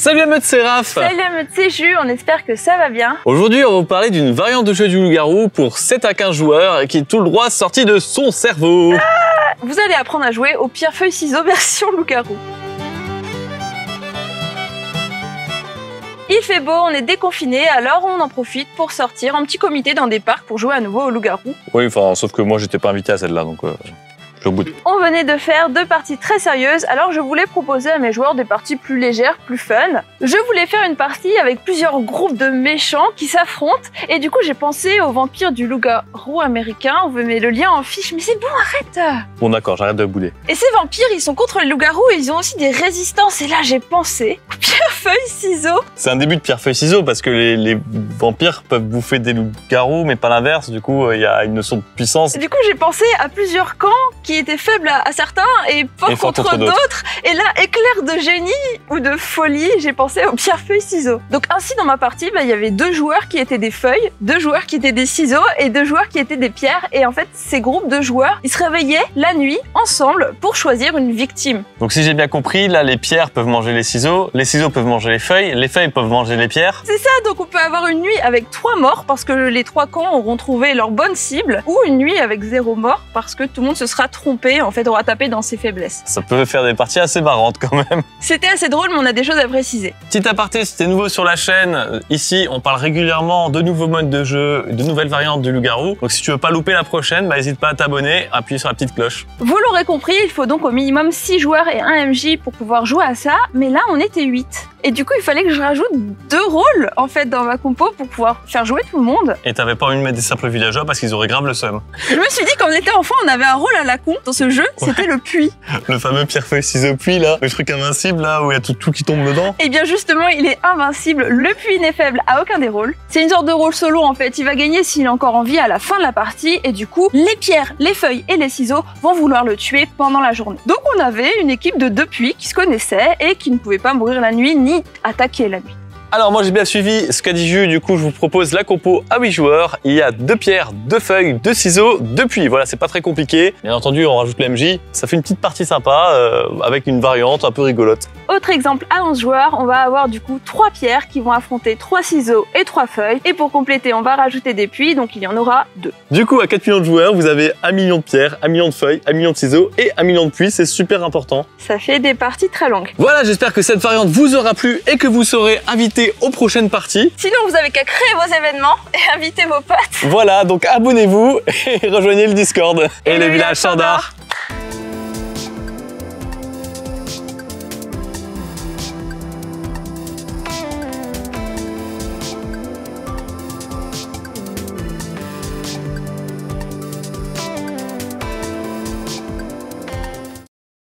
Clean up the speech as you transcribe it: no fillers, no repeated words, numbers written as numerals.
Salut la meute, c'est Raph. Salut la meute, c'est Jus, on espère que ça va bien. Aujourd'hui, on va vous parler d'une variante de jeu du loup-garou pour 7 à 15 joueurs qui est tout le droit sorti de son cerveau. Vous allez apprendre à jouer au pierre-feuille-ciseaux version loup-garou. Il fait beau, on est déconfiné, alors on en profite pour sortir en petit comité dans des parcs pour jouer à nouveau au loup-garou. Oui, enfin, sauf que moi, j'étais pas invité à celle-là, donc je boude. On venait de faire 2 parties très sérieuses, alors je voulais proposer à mes joueurs des parties plus légères, plus fun. Je voulais faire une partie avec plusieurs groupes de méchants qui s'affrontent, et du coup j'ai pensé aux vampires du loup-garou américain. On vous met le lien en fiche, mais c'est bon, arrête! Bon d'accord, j'arrête de bouder. Et ces vampires, ils sont contre les loups-garous et ils ont aussi des résistances, et là j'ai pensé pierre-feuille-ciseaux. C'est un début de pierre-feuille-ciseaux parce que les vampires peuvent bouffer des loups-garous, mais pas l'inverse, du coup il y a une notion de puissance. Du coup j'ai pensé à plusieurs camps qui étaient faibles à certains et forts contre d'autres. Et là, éclair de génie ou de folie, j'ai pensé au pierre-feuille-ciseaux. Donc ainsi dans ma partie, il y avait 2 joueurs qui étaient des feuilles, 2 joueurs qui étaient des ciseaux et 2 joueurs qui étaient des pierres. Et en fait, ces groupes de joueurs, ils se réveillaient la nuit ensemble pour choisir une victime. Donc si j'ai bien compris, là les pierres peuvent manger les ciseaux peuvent manger les feuilles peuvent manger les pierres. C'est ça, donc on peut avoir une nuit avec 3 morts parce que les 3 camps auront trouvé leur bonne cible, ou une nuit avec 0 mort parce que tout le monde se sera trompé, en fait aura tapé dans ses faiblesses. Ça peut faire des parties assez marrantes quand même. C'était assez drôle, mais on a des choses à préciser. Petit aparté, si t'es nouveau sur la chaîne, ici on parle régulièrement de nouveaux modes de jeu, de nouvelles variantes du loup-garou. Donc si tu veux pas louper la prochaine, n'hésite pas à t'abonner, appuyer sur la petite cloche. Vous l'aurez compris, il faut donc au minimum 6 joueurs et 1 MJ pour pouvoir jouer à ça, mais là on était 8. Et du coup il fallait que je rajoute 2 rôles en fait dans ma compo pour pouvoir faire jouer tout le monde. Et t'avais pas envie de mettre des simples villageois parce qu'ils auraient grave le seum. Je me suis dit quand on était enfant on avait un rôle à la con dans ce jeu, c'était le puits. Le fameux pierre-feuille-ciseaux-puits là, le truc invincible là où il y a tout qui tombe dedans. Et bien justement il est invincible, le puits n'est faible à aucun des rôles. C'est une sorte de rôle solo en fait, il va gagner s'il est encore en vie à la fin de la partie et du coup les pierres, les feuilles et les ciseaux vont vouloir le tuer pendant la journée. Donc on avait une équipe de 2 puits qui se connaissaient et qui ne pouvaient pas mourir la nuit ni attaquer la nuit. Alors moi j'ai bien suivi ce qu'a dit Jus, du coup je vous propose la compo à 8 joueurs. Il y a 2 pierres, 2 feuilles, 2 ciseaux, 2 puits. Voilà, c'est pas très compliqué. Bien entendu on rajoute le MJ, ça fait une petite partie sympa avec une variante un peu rigolote. Autre exemple à 11 joueurs, on va avoir du coup 3 pierres qui vont affronter 3 ciseaux et 3 feuilles. Et pour compléter, on va rajouter des puits, donc il y en aura 2. Du coup à 4 millions de joueurs, vous avez 1 million de pierres, 1 million de feuilles, 1 million de ciseaux et 1 million de puits, c'est super important. Ça fait des parties très longues. Voilà, j'espère que cette variante vous aura plu et que vous serez invité aux prochaines parties. Sinon, vous avez qu'à créer vos événements et inviter vos potes. Voilà, donc abonnez-vous et rejoignez le Discord. Et le village s'endort.